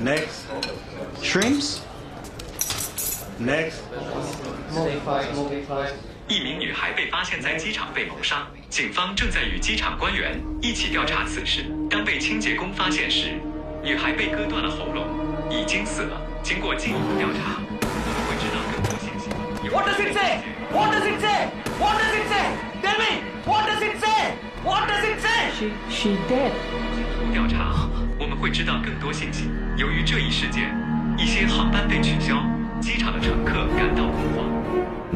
Next. Shrimps. Next. 一名女孩被发现在机场被谋杀，警方正在与机场官员一起调查此事。当被清洁工发现时，女孩被割断了喉咙，已经死了。经过进一步调查，我们会知道更多信息。What does it say? What does it say? What does it say? Tell me. What does it say? What does it say? She dead. 调查，我们会知道更多信息。由于这一事件，一些航班被取消，机场的乘客感到恐慌。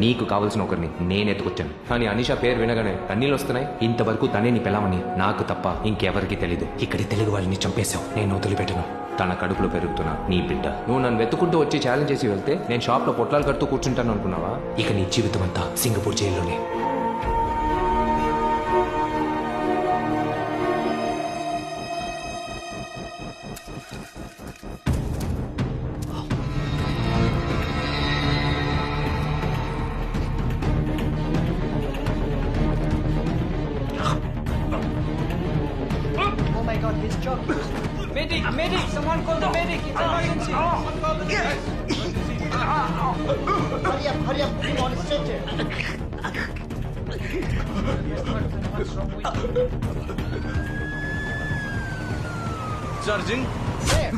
నీకు కావాల్సిన ఒకరిని నేను ఎత్తుకొచ్చాను, కానీ అనిషా పేరు వినగానే కన్నీళ్ళు వస్తున్నాయి. ఇంతవరకు తనే నీ పిల్లవని నాకు తప్ప ఇంకెవరికి తెలీదు. ఇక్కడి తెలుగు వాళ్ళని చంపేశావు, నేను వదిలిపెట్టను. తన కడుపులో పెరుగుతున్నా నీ బిడ్డ. నువ్వు నన్ను వెతుకుంటూ వచ్చి ఛాలెంజ్ చేసి వెళ్తే నేను షాప్లో పొట్లాలు కడుతూ కూర్చుంటాను అనుకున్నావా? ఇక నీ జీవితం అంతా సింగపూర్ జైల్లోనే. Oh my God, his job. Medic, medic! Someone call the medic. It's emergency. Someone call the medic. Hurry up! Put him on a stretcher. Charging. Clear.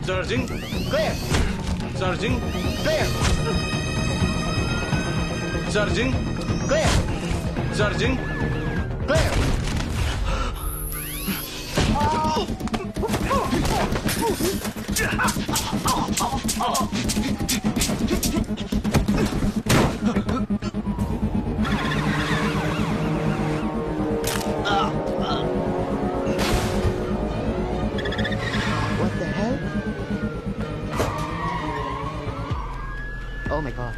Charging. Clear. Charging. Clear. Charging. Clear. Charging. Clear. What the hell? Oh my God.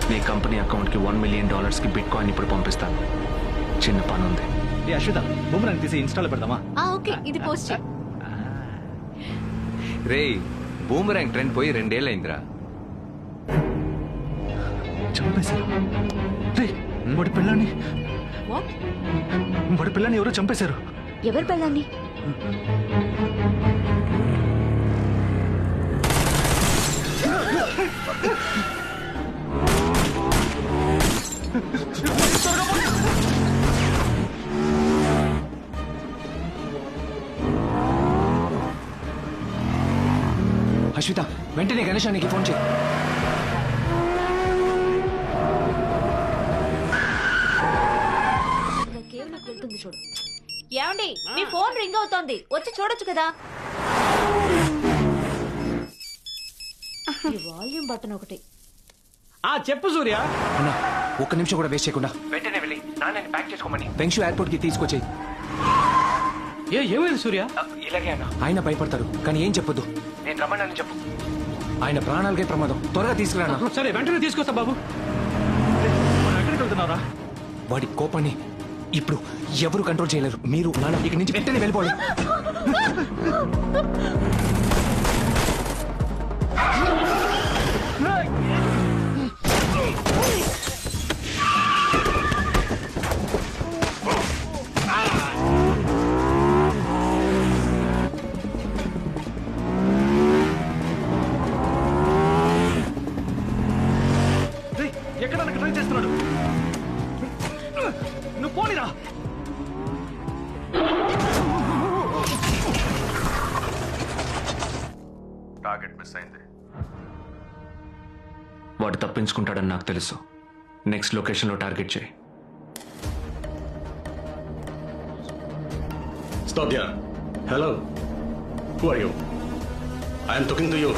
నీ company అకౌంట్కి $1 million bit coin ఇప్పుడు పంపిస్తాను. చిన్న పని ఉంది. ఏ Ashwitha, boomerang తీసి ఇన్స్టాలో పెడదామా? ఓకే, ఇది పోస్ట్ చేయి. రే, బూమరాంగ్ ట్రెండ్ పోయి 2 ఏళ్ళైందిరా. చంపేశారు. రే, వాడి పిల్లాన్ని వాట్? వాడి పిల్లాన్ని ఎవరో చంపేశారు. ఎవరు పెళ్ళండి? అశ్విత, వెంటనే గణేశానికి ఫోన్ చేయి. వెళ్తుంది చూడు. ఏమండి, మీ ఫోన్ రింగ్ అవుతోంది, వచ్చి చూడొచ్చు కదా. ఈ వాల్యూమ్ బటన్ ఒకటి. చెప్పు సూర్య. అన్నా, ఒక్క నిమిషం కూడా వేస్ట్ చేయకుండా వెంటనే వెళ్ళి నాన్నని ప్యాక్ చేసుకోమని పెంక్షు ఎయిర్పోర్ట్ కి తీసుకొచ్చేయి. ఏమైంది సూర్య? ఇలాగే అన్న. ఆయన భయపడతారు, కానీ ఏం చెప్పొద్దు. నేను రమ్మని చెప్పు. ఆయన ప్రాణాలకే ప్రమాదం. త్వరగా తీసుకురా. సరే, వెంటనే తీసుకొస్తా బాబు. ఎక్కడికి వెళ్తున్నారా? వాడి కోపాన్ని ఇప్పుడు ఎవరు కంట్రోల్ చేయలేరు. మీరు నాన్న ఇక్కడి నుంచి వెంటనే వెళ్ళిపోవాలి. ఎక్కడ ట్రై చేస్తున్నాడు? నువ్వు పోనిరా. టార్గెట్ మిస్ అయింది. వాడు తప్పించుకుంటాడని నాకు తెలుసు. నెక్స్ట్ లొకేషన్లో టార్గెట్ చేయి. Stop there. Hello. Who are you? I am talking to you.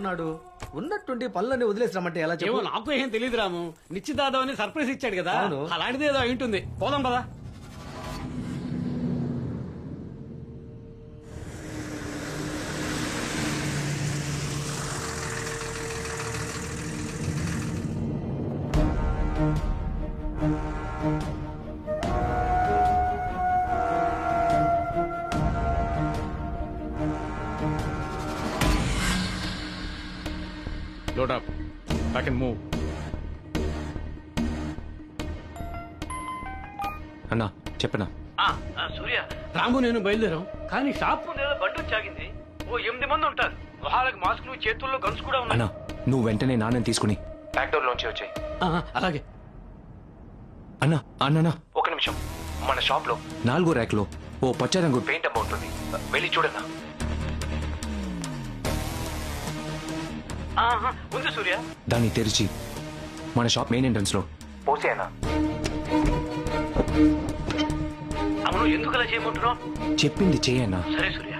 ఉన్నాడు? ఉన్నట్టుండి పనులన్నీ వదిలేసి రమ్మంటే ఎలా ఏమో చెప్పు? నాకు ఏం తెలియదు రాము. నిశ్చితార్థం అని సర్ప్రైజ్ ఇచ్చాడు కదా, అవును. అలాంటిది ఏదో అయి ఉంటుంది. పోదాం పదా. Load up. I can move. అన్నా చెప్పనా? సూర్య, రాము నేను బయలుదేరాం, కానీ షాప్ ముందు ఏదో బండి వచ్చాగింది. ఓ 8 మంది ఉంటారు. వాళ్ళకి మాస్కులు, చేతుల్లో గన్స్ కూడా ఉన్నాయి. అన్నా నువ్వు వెంటనే నాన్నని తీసుకుని బ్యాక్ డోర్ లోంచి వచ్చాయి. అలాగే. అన్నా అన్నా ఒక నిమిషం. మన షాప్ లో 4వ ర్యాక్ లో ఓ పచ్చ రంగు పెయింట్ డబ్బా ఉంటుంది, వెళ్ళి చూడన్నా. ఉంది సూర్య. దాన్ని తెరిచి మన షాప్ మెయిన్ ఎంట్రన్స్ లో పోసేయనా. అవును, ఎందుకు అలా చేయమంటున్నావు? చెప్పింది చేయన్నా. సరే సూర్య.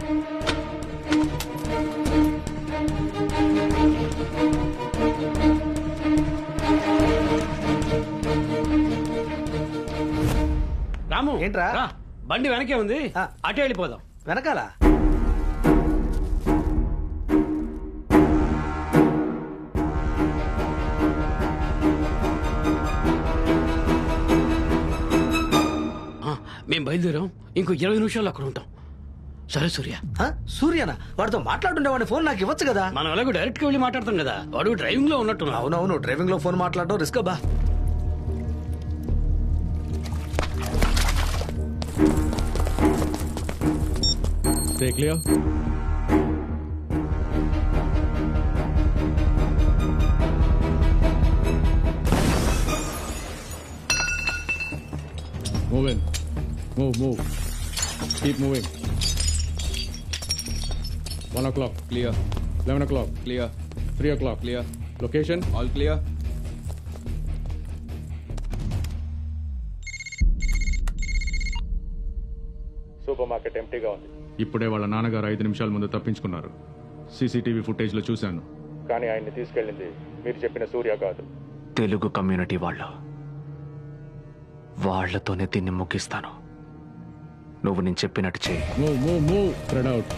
రాము ఏంట్రా? రా, బండి వెనకే ఉంది, ఆ. అటే వెళ్ళిపోదాం. వెనకాల మేము బయలుదేరాం, ఇంకో 20 నిమిషాలు అక్కడ ఉంటాం. సరే సూర్య. సూర్యనా? వాడితో మాట్లాడుతుండే వాడి ఫోన్ నాకు ఇవ్వచ్చు కదా? మనం ఎలాగో డైరెక్ట్ గా వెళ్ళి మాట్లాడతాం కదా, వాడు డ్రైవింగ్ లో ఉన్నట్టు. అవునవును, డ్రైవింగ్ లో ఫోన్ మాట్లాడడం రిస్క్ బా. Stay clear. Move in. Move. Keep moving. 1 o'clock, clear. 11 o'clock, clear. 3 o'clock, clear. Location, all clear. Supermarket ఎంటీగా ఉంది. ఇప్పుడే వాళ్ళ నాన్నగారు 5 నిమిషాల ముందు తప్పించుకున్నారు. సీసీటీవీ ఫుటేజ్ లో చూశాను. కానీ ఆయన్ని తీసుకెళ్ళింది మీరు చెప్పిన సూర్య కాదు. తెలుగు కమ్యూనిటీ వాళ్ళతోనే దీన్ని ముగిస్తాను. నువ్వు నేను చెప్పినట్టు చేయి. Move. Spread out.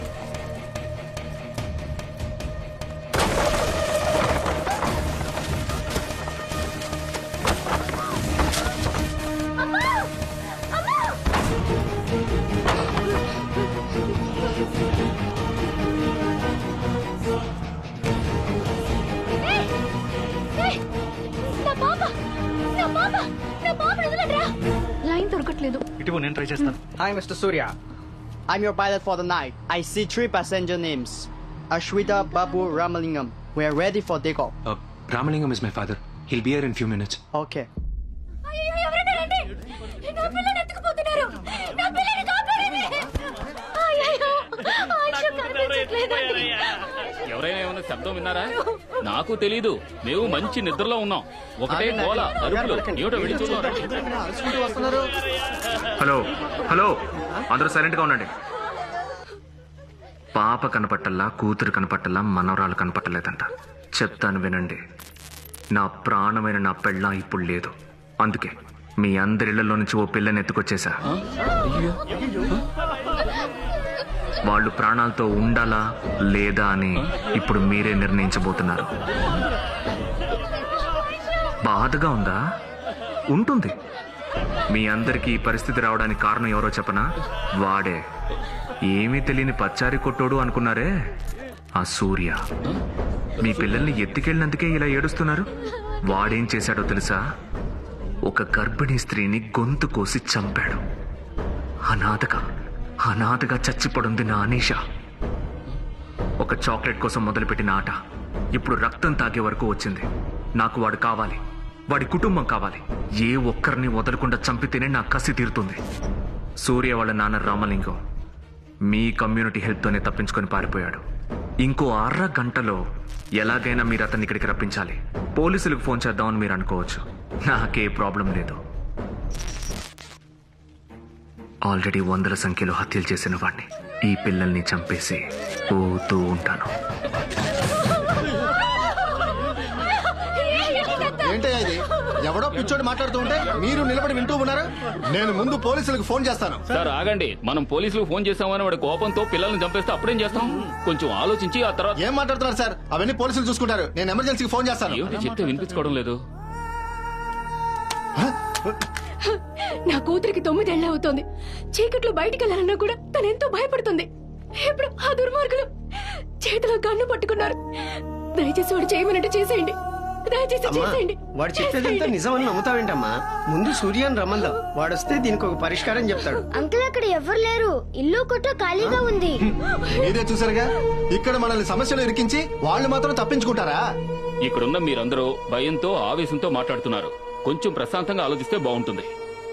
లైన్ దొరకట్లేదు. ఇటు నేను ట్రై చేస్తాను. Hi, Mr. Surya. I'm your pilot for the night. I see 3 passenger names. Ashwita Babu Ramalingam. We are ready for takeoff. Ramalingam is my father. He'll be here in few minutes. Okay. అయ్యో, ఎవరైనా రండి. నా పిల్లని ఎత్తుకుపోతున్నారు. నా పిల్లని కాపాడండి. అయ్యో, ఆశ కనిపించట్లేదండి. ఎవరైనా ఏమైనా శబ్దం విన్నారా? నాకు తెలీదు, మేము మంచి నిద్రలో ఉన్నాం. ఒకటే గోల, అరుపులు. ఏమిటో వెళ్ళి చూద్దాం. హలో అందరూ సైలెంట్ గా ఉండండి. పాప కనపట్టల్లా, కూతురు కనపట్టల్లా, మనవరాలు కనపట్టలేదంట. చెప్తాను వినండి. నా ప్రాణమైన నా పెళ్ళ ఇప్పుడు లేదు. అందుకే మీ అందరిళ్లలో నుంచి ఓ పిల్లని ఎత్తుకొచ్చేసా. వాళ్ళు ప్రాణాలతో ఉండాలా లేదా అని ఇప్పుడు మీరే నిర్ణయించబోతున్నారు. బాధగా ఉందా? ఉంటుంది. మీ అందరికీ ఈ పరిస్థితి రావడానికి కారణం ఎవరో చెప్పనా? వాడే. ఏమీ తెలియని పచ్చారి కొట్టోడు అనుకున్నారే, ఆ సూర్య. మీ పిల్లల్ని ఎత్తుకెళ్ళినందుకే ఇలా ఏడుస్తున్నారు. వాడేం చేశాడో తెలుసా? ఒక గర్భిణీ స్త్రీని గొంతు కోసి చంపాడు. అనాథగా చచ్చిపడుంది నా అనీష. ఒక చాక్లెట్ కోసం మొదలుపెట్టిన ఆట ఇప్పుడు రక్తం తాగే వరకు వచ్చింది. నాకు వాడు కావాలి, వాడి కుటుంబం కావాలి. ఏ ఒక్కరిని వదలకుండా చంపితేనే నా కసి తీరుతుంది. సూర్య వాళ్ళ నాన్న రామలింగం మీ కమ్యూనిటీ హెల్ప్తోనే తప్పించుకొని పారిపోయాడు. ఇంకో 6 గంటలో ఎలాగైనా మీరు అతన్ని ఇక్కడికి రప్పించాలి. పోలీసులకు ఫోన్ చేద్దామని మీరు అనుకోవచ్చు. నాకే ప్రాబ్లం లేదు. ఆల్రెడీ 100ల సంఖ్యలో హత్యలు చేసిన వాడిని ఈ పిల్లల్ని చంపేసి పోతూ ఉంటాను. ఏంటయ్యా ఇది? ఎవడో పిచ్చోడు మాట్లాడుతూ ఉంటే మీరు నిలబడి వింటూ ఉన్నారు. నేను ముందు పోలీసులకు ఫోన్ చేస్తాను. సార్ ఆగండి, మనం పోలీసులకు ఫోన్ చేసామని వాడి కోపంతో పిల్లల్ని చంపేస్తే అప్పుడేం చేస్తాం? కొంచెం ఆలోచించి ఆ తర్వాత. ఏం మాట్లాడుతున్నారు సార్? అవన్నీ పోలీసులు చూసుకుంటారు. నేను ఎమర్జెన్సీకి ఫోన్ చేస్తాను. ఏమిటి చెప్తే వినిపించుకోవడం లేదు? నా కూతురికి 9 ఏళ్ళు అవుతోంది. చీకట్లో బయటికి వెళ్ళాలన్నా కూడా తను ఎంతో భయపడుతుంది. ఇప్పుడు ఆ దుర్మార్గులు చేతిలో గన్ను పట్టుకున్నారు. దయచేసి వాడు చేయమన్నట్టు చేసేయండి. దయచేసి చేసేయండి. వాడు చెప్పేదంతా నిజమని నమ్ముతావేంటమ్మా? ముందు సూర్యాన్ని రమ్మందాం. వాడొస్తే దీనికి ఒక పరిష్కారం చెప్తాడు. అంకుల్ అక్కడ ఎవరు లేరు. ఇల్లు కొట్ట ఖాళీగా ఉంది. మీరే చూసారుగా, ఇక్కడ మనల్ని సమస్యలు ఇరికించి వాళ్ళు మాత్రం తప్పించుకుంటారా? ఇక్కడున్న మీరందరూ భయంతో ఆవేశంతో మాట్లాడుతున్నారు. కొంచెం ప్రశాంతంగా ఆలోచిస్తే బాగుంటుంది.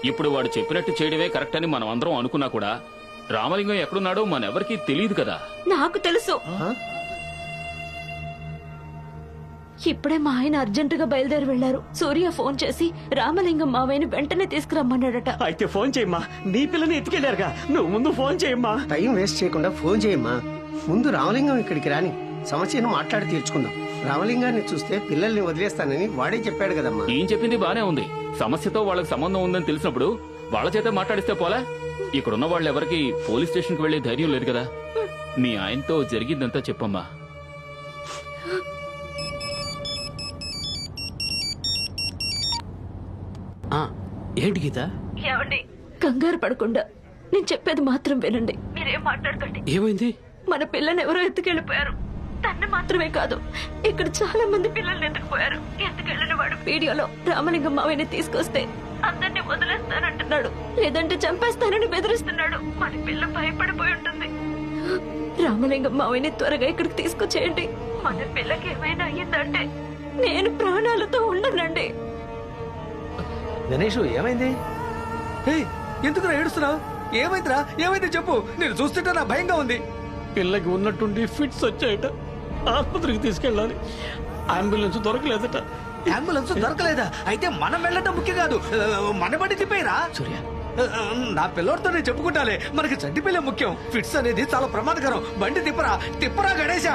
ఇప్పుడు వాడు చెప్పినట్టు చేయడమే కరెక్ట్ అని మనం అందరం అనుకున్నా కూడా రామలింగం ఎక్కడున్నాడో మనెవరికీ తెలియదు కదా. నాకు తెలుసు. ఇప్పుడే మా ఆయన అర్జెంటుగా బయలుదేరి వెళ్లారు. సూర్య ఫోన్ చేసి రామలింగం మావయ్యని వెంటనే తీసుకురమ్మన్నాడట. అయితే ఫోన్ చేయమ్మా. నీ పిల్లని ఎత్తుకెళ్లారుగా, నువ్వు ముందు ఫోన్ చేయమ్మా. టైం వేస్ట్ చేయకుండా ఫోన్ చేయమ్మా. ముందు రామలింగం ఇక్కడికి రాని, సమస్యను మాట్లాడి తీర్చుకుందాం. రామలింగాన్ని చూస్తే పిల్లల్ని వదిలేస్తానని వాడే చెప్పాడు కదమ్మా. ఏం చెప్పింది బానే ఉంది. సమస్యతో వాళ్ళకి సంబంధం ఉందని తెలిసినప్పుడు వాళ్ళ చేత మాట్లాడిస్తే పోలా? ఇక్కడున్న వాళ్ళు ఎవరికి పోలీస్ స్టేషన్ కి వెళ్లే ధైర్యం లేదు కదా. మీ ఆయనతో జరిగిందంతా చెప్పమ్మా. ఏంటి గీత? ఏమండి, కంగారు పడకుండా నేను చెప్పేది మాత్రం వినండి. మీరేం మాట్లాడకండి. ఏమైంది? మన పిల్లని ఎవరో ఎత్తుకెళ్లిపోయారు. తన్ని మాత్రమే కాదు, ఇక్కడ చాలా మంది పిల్లల్ని ఎత్తుకుపోయారు. ఎత్తుకెళ్లిన వాడు వీడియోలో రామలింగం మావయ్యని తీసుకొస్తే అందరినీ వదిలేస్తానంటున్నాడు, లేదంటే చంపేస్తానని బెదిరిస్తున్నాడు. మన పిల్ల భయపడిపోయి ఉంటుంది. రామలింగం మావయ్యని త్వరగా ఇక్కడికి తీసుకొచ్చేయండి. మన పిల్లకి ఏమైనా అయ్యిందంటే నేను ప్రాణాలతో ఉండనండి. గణేష్ ఏమైంది? ఎందుకు ఏడుస్తున్నావు? ఏమైందిరా? ఏమైంది చెప్పు. నేను చూస్తుంటే నా భయంగా ఉంది. పిల్లకి ఉన్నట్టుండి ఫిట్స్ వచ్చాయట. ఆసుపత్రికి తీసుకెళ్ళాలి. అంబులెన్స్ దొరకలేదట. అంబులెన్స్ దొరకలేదా? అయితే మనం వెళ్ళటం ముఖ్యం కాదు. మన బండి తిప్పేరా సూర్య. నా పిల్లోడితో నేను చెప్పుకుంటాలే. మనకి చంటి పిల్ల ముఖ్యం. ఫిట్స్ అనేది చాలా ప్రమాదకరం. బండి తిప్పరా గణేశ.